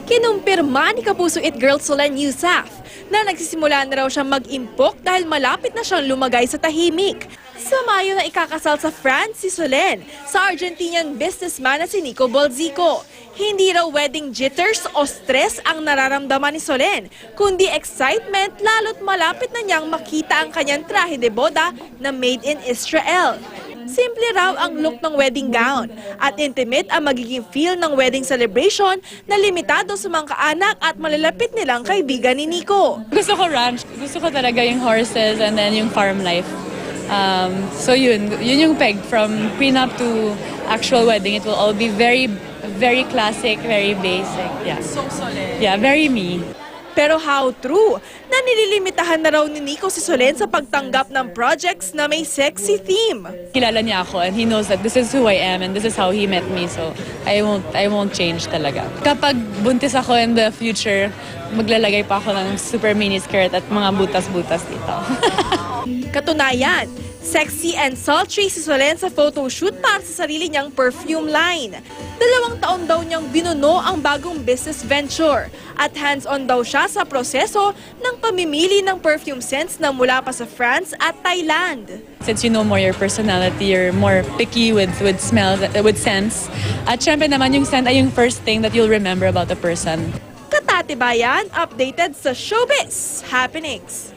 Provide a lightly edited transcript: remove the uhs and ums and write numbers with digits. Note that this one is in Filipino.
Kinumpirma ni Kapuso It Girl Solenn Yusaf na nagsisimula na raw siyang mag-impok dahil malapit na siyang lumagay sa tahimik. Sa Mayo na ikakasal sa France si Solenn sa Argentinian businessman na si Nico Bolzico. Hindi raw wedding jitters o stress ang nararamdaman ni Solenn, kundi excitement lalo't malapit na niyang makita ang kanyang trahe de boda na made in Israel. Simple raw ang look ng wedding gown at intimate ang magiging feel ng wedding celebration na limitado sa mga kaanak at malalapit nilang kaibigan ni Nico. Gusto ko ranch, gusto ko talaga yung horses and then yung farm life. So yun yung peg from prenup to actual wedding. It will all be very, very classic, very basic. Yeah. So solid. Yeah, very me. Pero how true na nililimitahan na raw ni Nico si Solenn sa pagtanggap ng projects na may sexy theme. Kilala niya ako and he knows that this is who I am and this is how he met me. So I won't change talaga. Kapag buntis ako in the future, maglalagay pa ako ng super mini skirt at mga butas-butas dito. Katunayan, sexy and sultry si Solenn sa photoshoot para sa sarili niyang perfume line. 2 taon daw niyang binuno ang bagong business venture at hands-on daw siya sa proseso ng pamimili ng perfume scents na mula pa sa France at Thailand. Since you know more your personality, you're more picky with smells, with scents. At syempre naman yung scent ay yung first thing that you'll remember about the person. Katatibayan, updated sa Showbiz Happenings.